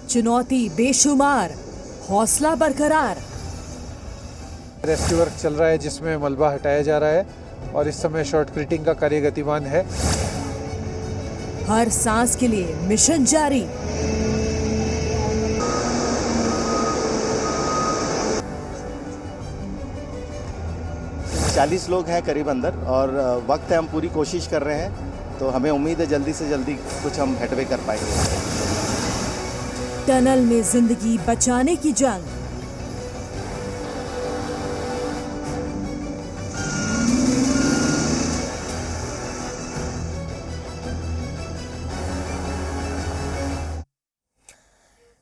चुनौती बेशुमार, हौसला बरकरार। रेस्क्यू वर्क चल रहा है जिसमें मलबा हटाया जा रहा है और इस समय शॉर्ट क्रिटिंग का कार्य गतिमान है। हर सांस के लिए मिशन जारी। चालीस लोग हैं करीब अंदर और वक्त है, हम पूरी कोशिश कर रहे हैं, तो हमें उम्मीद है जल्दी से जल्दी कुछ हम हटवे कर पाएंगे। टनल में जिंदगी बचाने की जंग।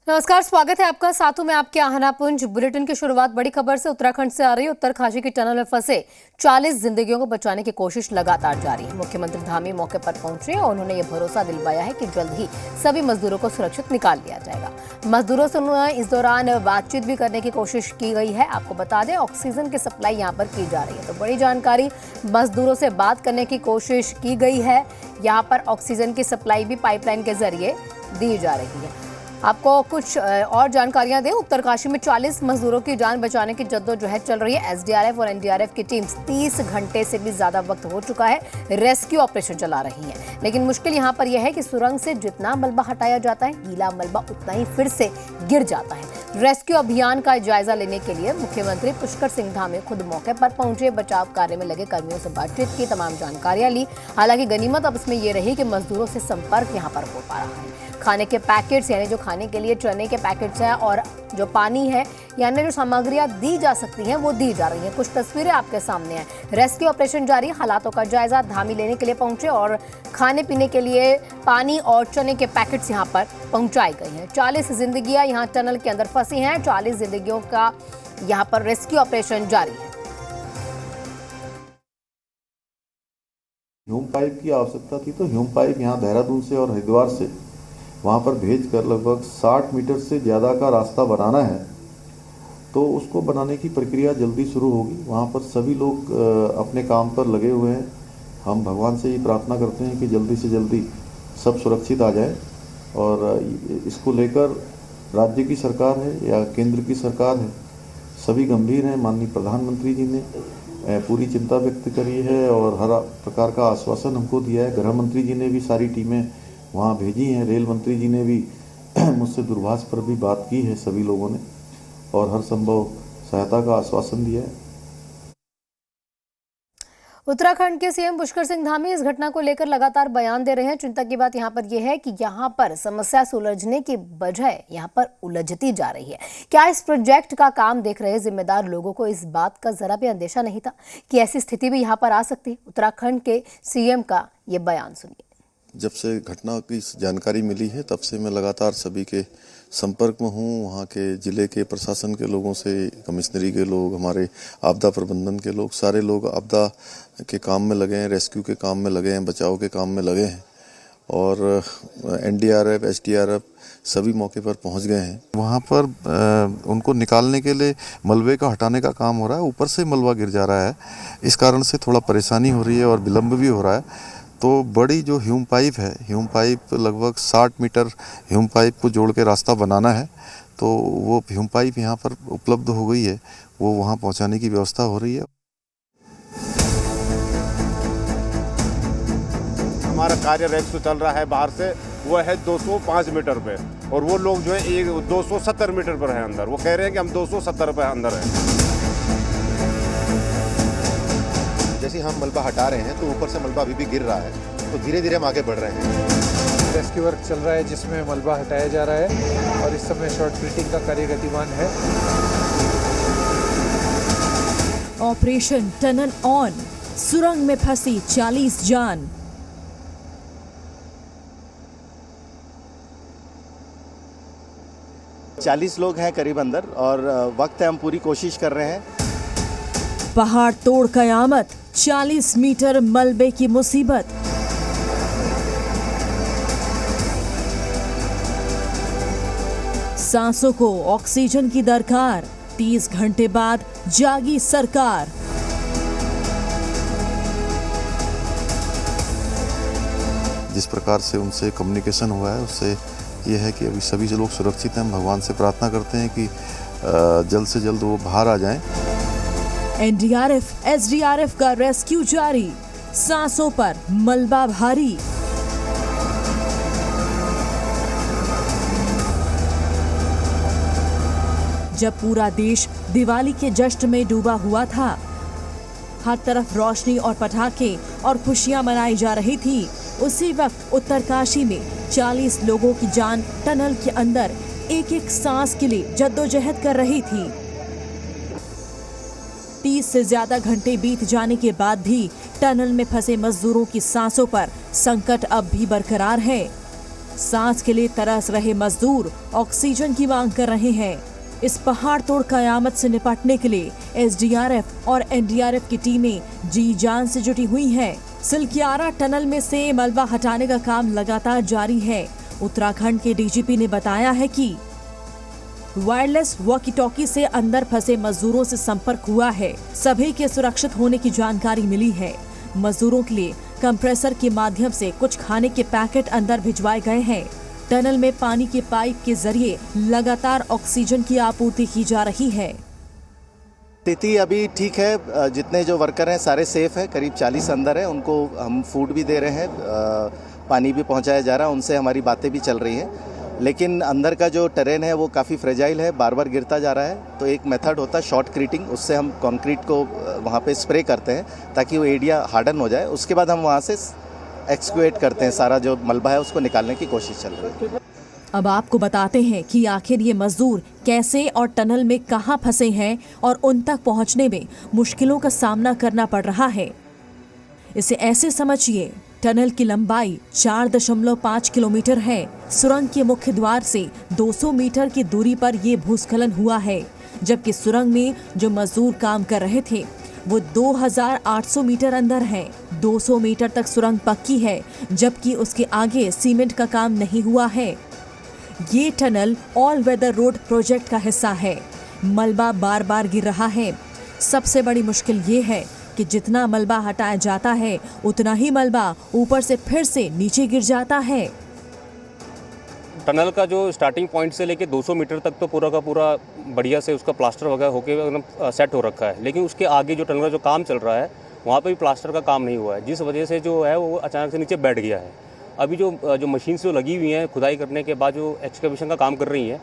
नमस्कार, स्वागत है आपका। साथों में आपके आहनापुंज बुलेटिन की शुरुआत बड़ी खबर से उत्तराखंड से आ रही है। उत्तरकाशी की टनल में फंसे 40 जिंदगियों को बचाने की कोशिश लगातार जारी है। मुख्यमंत्री धामी मौके पर पहुंचे और उन्होंने ये भरोसा दिलवाया है कि जल्द ही सभी मजदूरों को सुरक्षित निकाल लिया जाएगा। मजदूरों से उन्होंने इस दौरान बातचीत भी करने की कोशिश की गई है। आपको बता दें, ऑक्सीजन की सप्लाई यहाँ पर की जा रही है, तो बड़ी जानकारी। मजदूरों से बात करने की कोशिश की गई है। यहाँ पर ऑक्सीजन की सप्लाई भी पाइपलाइन के जरिए दी जा रही है। आपको कुछ और जानकारियां दें। उत्तरकाशी में 40 मजदूरों की जान बचाने की जद्दोजहद चल रही है। एसडीआरएफ और एनडीआरएफ की टीम्स 30 घंटे से भी ज्यादा वक्त हो चुका है रेस्क्यू ऑपरेशन चला रही है। लेकिन मुश्किल यहां पर यह है कि सुरंग से जितना मलबा हटाया जाता है, गीला मलबा उतना ही फिर से गिर जाता है। रेस्क्यू अभियान का जायजा लेने के लिए मुख्यमंत्री पुष्कर सिंह धामी खुद मौके पर पहुंचे, बचाव कार्य में लगे कर्मियों से बातचीत की, तमाम जानकारियां ली। हालांकि गनीमत अब इसमें यह रही कि मजदूरों से संपर्क यहां पर हो पा रहा है। खाने के पैकेट्स, यानी जो खाने के लिए चने के पैकेट्स हैं, और जो पानी है, यानी जो सामग्रियां दी जा सकती हैं वो दी जा रही हैं। कुछ तस्वीरें आपके सामने हैं। रेस्क्यू ऑपरेशन जारी, हालातों का जायजा धामी लेने के लिए पहुंचे और खाने पीने के लिए पानी और चने के पैकेट्स यहां पर पहुंचाई गई हैं। 40 जिंदगियां यहां टनल के अंदर फंसी हैं। 40 जिंदगियों का यहां पर रेस्क्यू ऑपरेशन जारी है। ह्यूम पाइप की आवश्यकता थी, तो ह्यूम पाइप यहाँ देहरादून से और हरिद्वार से वहाँ पर भेज कर लगभग 60 मीटर से ज़्यादा का रास्ता बनाना है, तो उसको बनाने की प्रक्रिया जल्दी शुरू होगी। वहाँ पर सभी लोग अपने काम पर लगे हुए हैं। हम भगवान से ये प्रार्थना करते हैं कि जल्दी से जल्दी सब सुरक्षित आ जाए। और इसको लेकर राज्य की सरकार है या केंद्र की सरकार है, सभी गंभीर हैं। माननीय प्रधानमंत्री जी ने पूरी चिंता व्यक्त करी है और हर प्रकार का आश्वासन हमको दिया है। गृह मंत्री जी ने भी सारी टीमें वहाँ भेजी हैं। रेल मंत्री जी ने भी मुझसे दूरभाष पर भी बात की है सभी लोगों ने, और हर संभव सहायता का आश्वासन दिया है। उत्तराखंड के सीएम पुष्कर सिंह धामी इस घटना को लेकर लगातार बयान दे रहे हैं। चिंता की बात यहां पर यह है कि यहां पर समस्या सुलझने की बजाय यहां पर उलझती जा रही है। क्या इस प्रोजेक्ट का काम देख रहे जिम्मेदार लोगों को इस बात का जरा भी अंदेशा नहीं था कि ऐसी स्थिति भी यहां पर आ सकती है? उत्तराखंड के सीएम का ये बयान सुनिए। जब से घटना की जानकारी मिली है तब से मैं लगातार सभी के संपर्क में हूँ। वहाँ के जिले के प्रशासन के लोगों से, कमिश्नरी के लोग, हमारे आपदा प्रबंधन के लोग, सारे लोग आपदा के काम में लगे हैं, रेस्क्यू के काम में लगे हैं, बचाव के काम में लगे हैं। और एनडीआरएफ, एसडीआरएफ सभी मौके पर पहुँच गए हैं। वहाँ पर उनको निकालने के लिए मलबे को हटाने का काम हो रहा है। ऊपर से मलबा गिर जा रहा है, इस कारण से थोड़ा परेशानी हो रही है और विलम्ब भी हो रहा है। तो बड़ी जो ह्यूम पाइप है, ह्यूम पाइप लगभग 60 मीटर ह्यूम पाइप को जोड़ के रास्ता बनाना है, तो वो ह्यूम पाइप यहाँ पर उपलब्ध हो गई है, वो वहाँ पहुँचाने की व्यवस्था हो रही है। हमारा कार्य रेस्क्यू चल रहा है बाहर से, वो है 205 मीटर पे, और वो लोग जो है 270 मीटर पर है अंदर। वो कह रहे हैं कि हम 270 पे अंदर हैं। जैसे हम मलबा हटा रहे हैं तो ऊपर से मलबा अभी भी गिर रहा है, तो धीरे धीरे हम आगे बढ़ रहे हैं। रेस्क्यू वर्क चल रहा है जिसमें मलबा हटाया जा रहा है और इस समय शॉर्ट क्रिटिंग का कार्य गतिमान है। ऑपरेशन टनल ऑन, सुरंग में फंसी 40 जान। चालीस लोग हैं करीब अंदर और वक्त है, हम पूरी कोशिश कर रहे हैं। पहाड़ तोड़ कयामत, 40 मीटर मलबे की मुसीबत। सांसों को ऑक्सीजन की दरकार, 30 घंटे बाद जागी सरकार। जिस प्रकार से उनसे कम्युनिकेशन हुआ है उससे ये है कि अभी सभी लोग सुरक्षित हैं। हम भगवान से प्रार्थना करते हैं कि जल्द से जल्द वो बाहर आ जाएं। एनडीआरएफ, एसडीआरएफ का रेस्क्यू जारी, सांसों पर मलबा भारी। जब पूरा देश दिवाली के जश्न में डूबा हुआ था, हर तरफ रोशनी और पटाखे और खुशियां मनाई जा रही थी, उसी वक्त उत्तरकाशी में 40 लोगों की जान टनल के अंदर एक एक सांस के लिए जद्दोजहद कर रही थी। 30 से ज्यादा घंटे बीत जाने के बाद भी टनल में फंसे मजदूरों की सांसों पर संकट अब भी बरकरार है। सांस के लिए तरस रहे मजदूर ऑक्सीजन की मांग कर रहे हैं। इस पहाड़ तोड़ कयामत से निपटने के लिए एसडीआरएफ और एनडीआरएफ की टीमें जी जान से जुटी हुई हैं। सिलकियारा टनल में से मलबा हटाने का काम लगातार जारी है। उत्तराखंड के डीजीपी ने बताया है कि वायरलेस वॉकी टॉकी से अंदर फंसे मजदूरों से संपर्क हुआ है। सभी के सुरक्षित होने की जानकारी मिली है। मजदूरों के लिए कंप्रेसर के माध्यम से कुछ खाने के पैकेट अंदर भिजवाए गए हैं। टनल में पानी के पाइप के जरिए लगातार ऑक्सीजन की आपूर्ति की जा रही है। स्थिति अभी ठीक है। जितने जो वर्कर हैं सारे सेफ हैं। करीब 40 अंदर हैं। उनको हम फूड भी दे रहे हैं, पानी भी पहुंचाया जा रहा है। उनसे हमारी बातें भी चल रही हैं। लेकिन अंदर का जो टेरेन है वो काफ़ी फ्रेजाइल है, बार बार गिरता जा रहा है। तो एक मेथड होता है शॉर्ट क्रीटिंग, उससे हम कंक्रीट को वहाँ पे स्प्रे करते हैं ताकि वो एरिया हार्डन हो जाए। उसके बाद हम वहाँ से एक्सक्यूएट करते हैं, सारा जो मलबा है उसको निकालने की कोशिश चल रही है। अब आपको बताते हैं कि आखिर ये मजदूर कैसे और टनल में कहां फंसे हैं और उन तक पहुंचने में मुश्किलों का सामना करना पड़ रहा है। इसे ऐसे समझिए, टनल की लंबाई 4.5 किलोमीटर है। सुरंग के मुख्य द्वार से 200 मीटर की दूरी पर ये भूस्खलन हुआ है, जबकि सुरंग में जो मजदूर काम कर रहे थे वो 2800 मीटर अंदर है। 200 मीटर तक सुरंग पक्की है, जबकि उसके आगे सीमेंट का काम नहीं हुआ है। ये tunnel all weather road project का हिस्सा है। मलबा बार बार गिर रहा है। सबसे बड़ी मुश्किल ये है कि जितना मलबा हटाया जाता है उतना ही मलबा ऊपर से फिर से नीचे गिर जाता है। टनल का जो स्टार्टिंग पॉइंट से लेके 200 मीटर तक तो पूरा का पूरा बढ़िया से उसका प्लास्टर वगैरह होके एकदम सेट हो रखा है। लेकिन उसके आगे जो टनल का जो काम चल रहा है वहाँ पे भी प्लास्टर का काम नहीं हुआ है, जिस वजह से जो है वो अचानक से नीचे बैठ गया है। अभी जो मशीन जो लगी हुई हैं खुदाई करने के बाद जो एक्सकवेशन का काम कर रही हैं,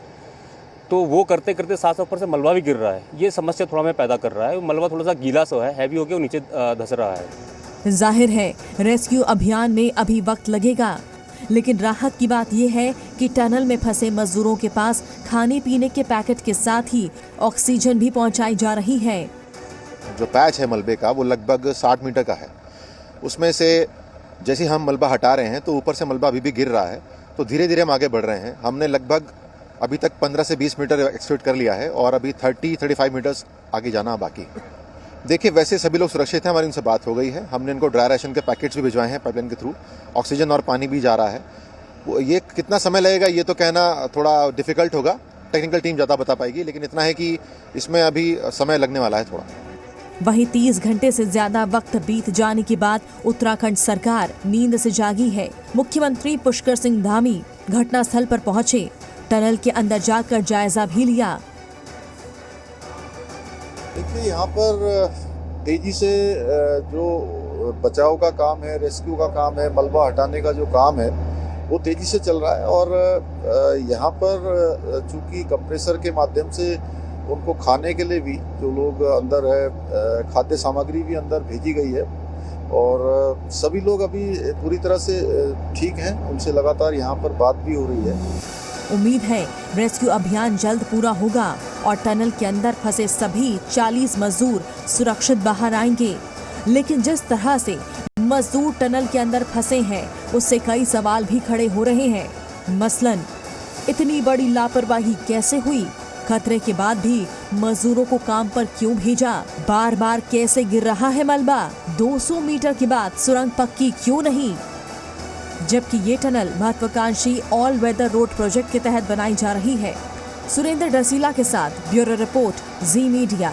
तो वो करते करते साथ ऊपर से मलबा भी गिर रहा है। ये समस्या थोड़ा मैं पैदा कर रहा है। मलबा थोड़ा सा गीला सा है, हैवी होकर वो नीचे धंस रहा है। जाहिर है रेस्क्यू अभियान में अभी वक्त लगेगा, लेकिन राहत की बात यह है कि टनल में फंसे मजदूरों के पास खाने पीने के पैकेट के साथ ही ऑक्सीजन भी पहुंचाई जा रही है। जो पैच है मलबे का वो लगभग 60 मीटर का है। उसमें से जैसे हम मलबा हटा रहे हैं तो ऊपर से मलबा अभी भी गिर रहा है, तो धीरे धीरे हम आगे बढ़ रहे हैं। हमने लगभग अभी तक 15 से 20 मीटर एक्सक्यूट कर लिया है और अभी 30-35 मीटर्स आगे जाना बाकी। देखिए, वैसे सभी लोग सुरक्षित हैं, हमारी उनसे बात हो गई है। हमने इनको ड्राई राशन के पैकेट्स भी भिजवाए हैं पाइपलाइन के थ्रू। ऑक्सीजन और पानी भी जा रहा है। ये कितना समय लगेगा ये तो कहना थोड़ा डिफिकल्ट होगा, टेक्निकल टीम ज़्यादा बता पाएगी, लेकिन इतना है कि इसमें अभी समय लगने वाला है थोड़ा। वहीं 30 घंटे से ज्यादा वक्त बीत जाने के बाद उत्तराखंड सरकार नींद से जागी है। मुख्यमंत्री पुष्कर सिंह धामी घटनास्थल पर पहुंचे, टनल के अंदर जाकर जायजा भी लिया। देखिए, यहाँ पर तेजी से जो बचाव का काम है, रेस्क्यू का काम है, मलबा हटाने का जो काम है वो तेजी से चल रहा है। और यहाँ पर चूंकि कंप्रेसर के माध्यम से उनको खाने के लिए भी जो लोग अंदर है, खाद्य सामग्री भी अंदर भेजी गई है और सभी लोग अभी पूरी तरह से ठीक हैं। उनसे लगातार यहाँ पर बात भी हो रही है। उम्मीद है रेस्क्यू अभियान जल्द पूरा होगा और टनल के अंदर फंसे सभी 40 मजदूर सुरक्षित बाहर आएंगे। लेकिन जिस तरह से मजदूर टनल के अंदर फंसे हैं, उससे कई सवाल भी खड़े हो रहे हैं। मसलन, इतनी बड़ी लापरवाही कैसे हुई? खतरे के बाद भी मजदूरों को काम पर क्यों भेजा? बार बार कैसे गिर रहा है मलबा? 200 मीटर के बाद सुरंग पक्की क्यों नहीं? जबकि ये टनल महत्वाकांक्षी ऑल वेदर रोड प्रोजेक्ट के तहत बनाई जा रही है। सुरेंद्र डसीला के साथ ब्यूरो रिपोर्ट, जी मीडिया।